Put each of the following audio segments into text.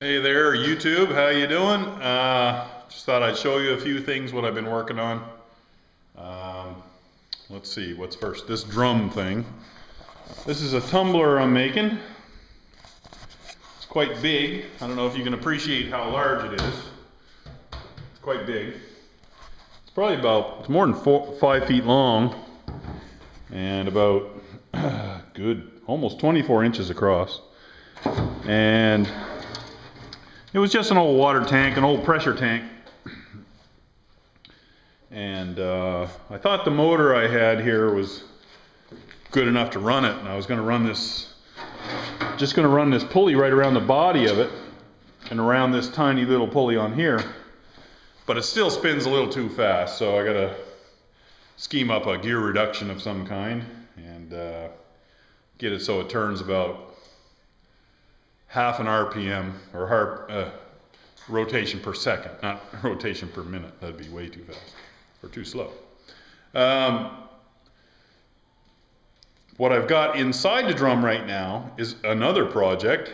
Hey there, YouTube. How you doing? Just thought I'd show you a few things what I've been working on. Um, let's see, what's first? This drum thing. This is a tumbler I'm making. It's quite big. I don't know if you can appreciate how large it is. It's quite big. It's probably it's more than 5 feet long and about almost 24 inches across. And it was just an old water tank, an old pressure tank. And I thought the motor I had here was good enough to run it. And I was going to run this, just going to run this pulley right around the body of it and around this tiny little pulley on here. But it still spins a little too fast, so I got to scheme up a gear reduction of some kind and get it so it turns about half an RPM or rotation per second, not rotation per minute. That'd be way too fast or too slow. What I've got inside the drum right now is another project.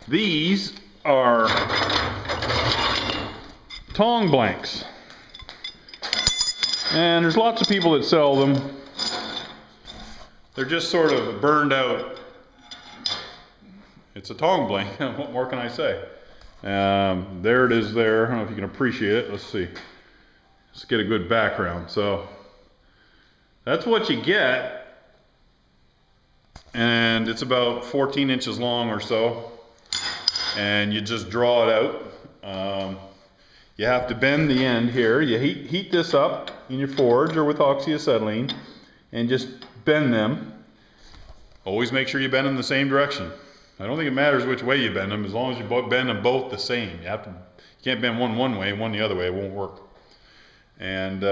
These are Tong blanks. And there's lots of people that sell them. They're just sort of burned out. It's a Tong blank. What more can I say? There it is there. I don't know if you can appreciate it. Let's see. Let's get a good background. So that's what you get. And it's about 14 inches long or so. And you just draw it out. You have to bend the end here. You heat this up in your forge or with oxyacetylene and just bend them. Always make sure you bend them the same direction. I don't think it matters which way you bend them, as long as you bend them both the same. You can't bend one way and one the other way. It won't work. And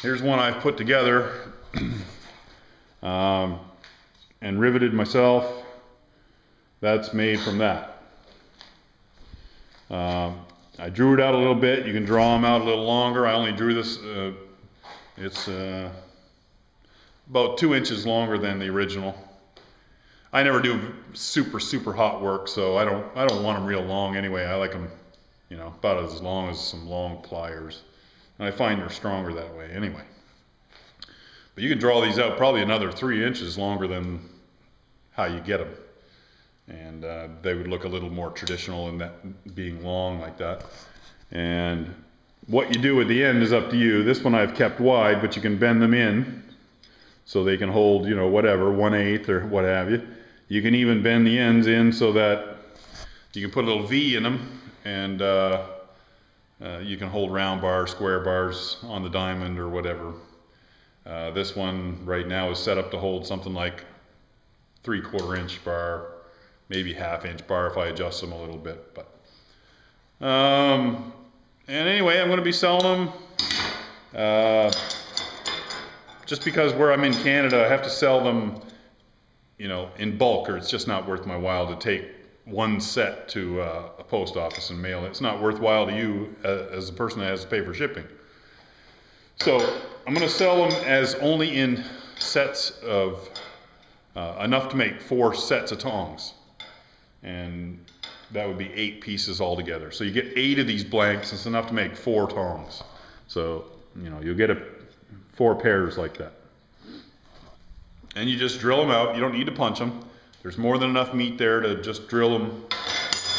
here's one I've put together and riveted myself. That's made from that. I drew it out a little bit. You can draw them out a little longer. I only drew this. It's about 2 inches longer than the original. I never do super hot work, so I don't want them real long anyway. I like them, you know, about as long as some long pliers, and I find they're stronger that way anyway. But you can draw these out probably another 3 inches longer than how you get them, and they would look a little more traditional in that being long like that. And what you do at the end is up to you. This one I've kept wide, but you can bend them in so they can hold, you know, whatever, 1/8 or what have you. You can even bend the ends in so that you can put a little V in them, and you can hold round bars, square bars on the diamond or whatever. This one right now is set up to hold something like 3/4 inch bar, maybe 1/2 inch bar if I adjust them a little bit. But and anyway, I'm going to be selling them. Just because where I'm in Canada, I have to sell them, you know, in bulk, or it's just not worth my while to take one set to a post office and mail it. It's not worthwhile to you as a person that has to pay for shipping. So I'm going to sell them as only in sets of enough to make 4 sets of tongs, and that would be 8 pieces altogether. So you get 8 of these blanks. It's enough to make 4 tongs. So you know, you'll get 4 pairs like that. And you just drill them out. You don't need to punch them. There's more than enough meat there to just drill them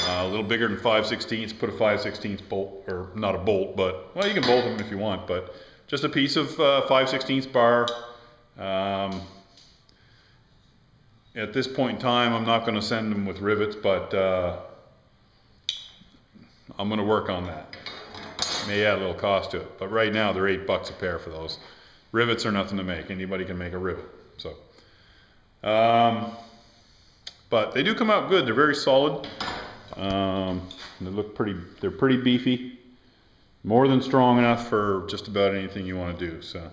a little bigger than 5/16. Put a 5/16 bolt, or not a bolt, but, well, you can bolt them if you want, but just a piece of 5/16 bar. At this point in time, I'm not going to send them with rivets, but I'm going to work on that. May add a little cost to it, but right now they're $8 a pair for those. Rivets are nothing to make. Anybody can make a rivet. So, but they do come out good. They're very solid. They look pretty. They're pretty beefy. More than strong enough for just about anything you want to do. So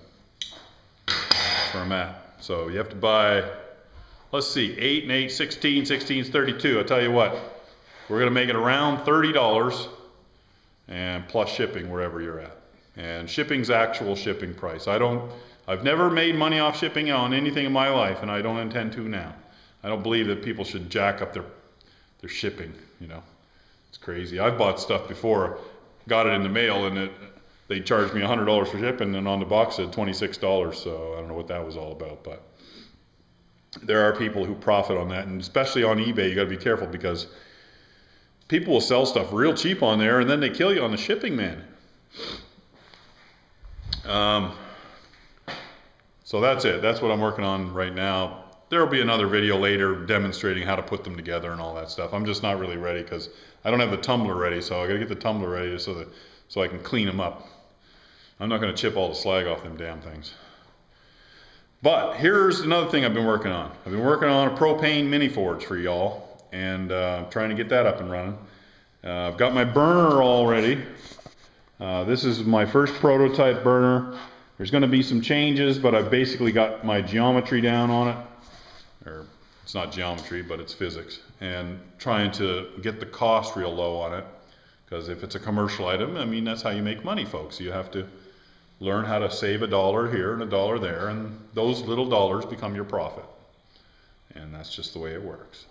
that's where I'm at. So you have to buy. Let's see, 8 and 8, 16, 16 is 32. I'll tell you what, we're going to make it around $30, and plus shipping wherever you're at. And shipping's actual shipping price. I've never made money off shipping on anything in my life, and I don't intend to now. I don't believe that people should jack up their shipping, you know. It's crazy. I've bought stuff before, got it in the mail, and they charged me $100 for shipping, and on the box it said $26, so I don't know what that was all about, but there are people who profit on that, and especially on eBay, you got to be careful because people will sell stuff real cheap on there, and then they kill you on the shipping, man. So that's it. That's what I'm working on right now. There will be another video later demonstrating how to put them together and all that stuff. I'm just not really ready because I don't have the tumbler ready, so I got to get the tumbler ready so I can clean them up. I'm not going to chip all the slag off them damn things. But here's another thing I've been working on. I've been working on a propane mini forge for y'all, and trying to get that up and running. I've got my burner all ready. This is my first prototype burner. There's going to be some changes, but I've basically got my geometry down on it. Or it's not geometry, but it's physics. And trying to get the cost real low on it. Because if it's a commercial item, I mean, that's how you make money, folks. You have to learn how to save $1 here and $1 there, and those little dollars become your profit. And that's just the way it works.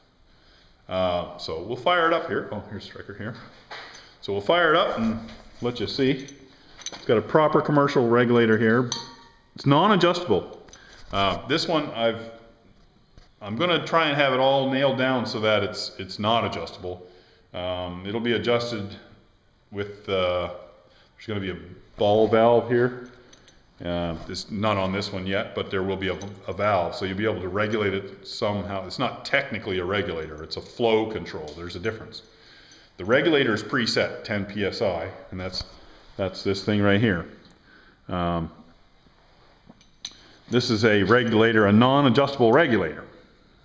So we'll fire it up here. Oh, here's Striker here. So we'll fire it up and let you see. It's got a proper commercial regulator here. It's non-adjustable. This one I'm going to try and have it all nailed down so that it's not adjustable. It'll be adjusted with there's going to be a ball valve here. It's not on this one yet, but there will be a valve, so you'll be able to regulate it somehow. It's not technically a regulator, it's a flow control. There's a difference. The regulator is preset 10 psi, and that's this thing right here. This is a regulator, a non-adjustable regulator.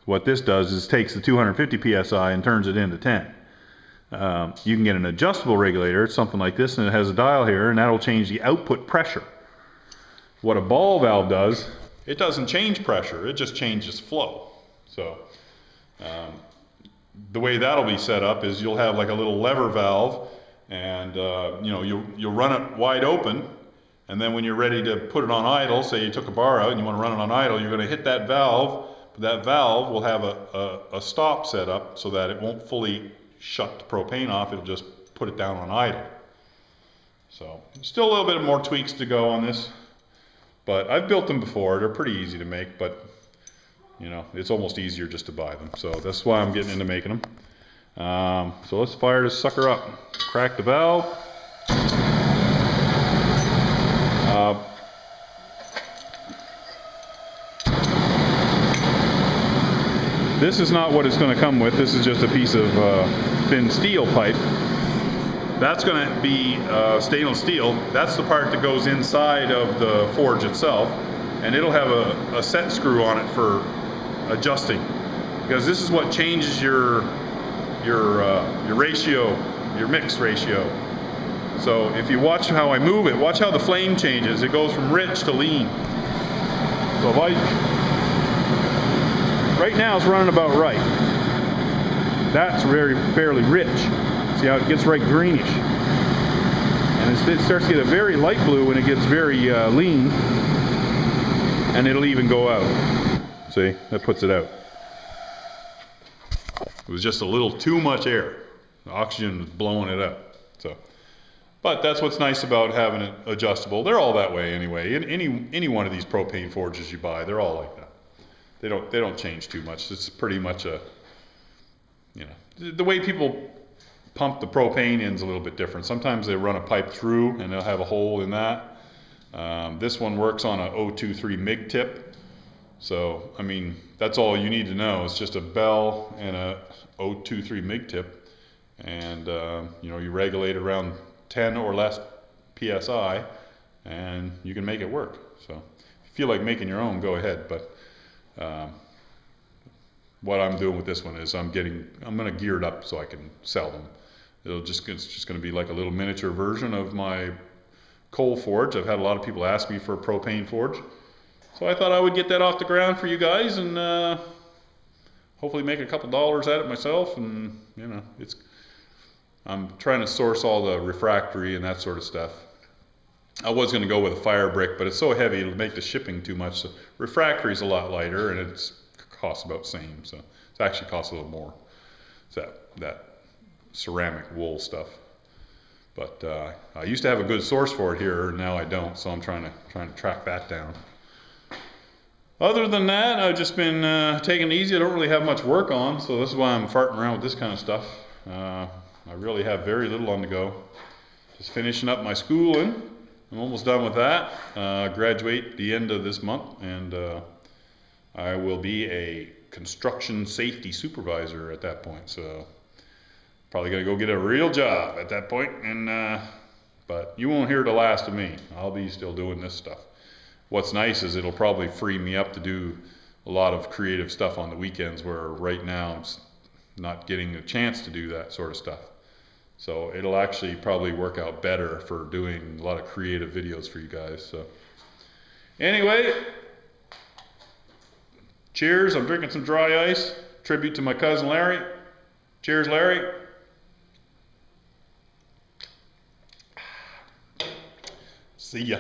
What this does is takes the 250 psi and turns it into 10. You can get an adjustable regulator, it's something like this, and it has a dial here, and that'll change the output pressure. What a ball valve does, it doesn't change pressure, it just changes flow. So the way that'll be set up is you'll have like a little lever valve, and you know, you'll run it wide open, and then when you're ready to put it on idle, say you took a bar out and you want to run it on idle, you're going to hit that valve, but that valve will have a stop set up so that it won't fully shut the propane off, it'll just put it down on idle. So still a little bit more tweaks to go on this, but I've built them before. They're pretty easy to make, but you know, it's almost easier just to buy them, so that's why I'm getting into making them. So let's fire this sucker up. Crack the valve. This is not what it's going to come with. This is just a piece of thin steel pipe. That's going to be stainless steel. That's the part that goes inside of the forge itself, and it'll have a set screw on it for adjusting, because this is what changes your ratio, your mix ratio. So if you watch how I move it, watch how the flame changes. It goes from rich to lean. So if right now it's running about right. That's fairly rich. See how it gets right greenish. And it starts to get a very light blue when it gets very lean. And it'll even go out. See, that puts it out. It was just a little too much air. The oxygen was blowing it up. So, but that's what's nice about having it adjustable. They're all that way anyway. Any one of these propane forges you buy, they're all like that. They don't change too much. It's pretty much a, you know, the way people pump the propane in's a little bit different. Sometimes they run a pipe through and they'll have a hole in that. This one works on a 023 MIG tip. So, I mean, that's all you need to know. It's just a bell and a 023 MIG tip. And, you know, you regulate it around 10 or less PSI and you can make it work. So, if you feel like making your own, go ahead. But what I'm doing with this one is I'm going to gear it up so I can sell them. It's just going to be like a little miniature version of my coal forge. I've had a lot of people ask me for a propane forge. So I thought I would get that off the ground for you guys and hopefully make a couple dollars at it myself. And, you know, I'm trying to source all the refractory and that sort of stuff. I was going to go with a fire brick, but it's so heavy it'll make the shipping too much. So refractory is a lot lighter and it costs about the same. So it actually costs a little more. It's that ceramic wool stuff. But I used to have a good source for it here, now I don't. So I'm trying to track that down. Other than that, I've just been taking it easy. I don't really have much work on, so this is why I'm farting around with this kind of stuff. I really have very little on the go. Just finishing up my schooling. I'm almost done with that. Graduate the end of this month, and I will be a construction safety supervisor at that point. So probably gonna go get a real job at that point. And but you won't hear the last of me. I'll be still doing this stuff. What's nice is it'll probably free me up to do a lot of creative stuff on the weekends, where right now I'm not getting a chance to do that sort of stuff. So it'll actually probably work out better for doing a lot of creative videos for you guys. So anyway, cheers. I'm drinking some dry ice. Tribute to my cousin Larry. Cheers, Larry. See ya.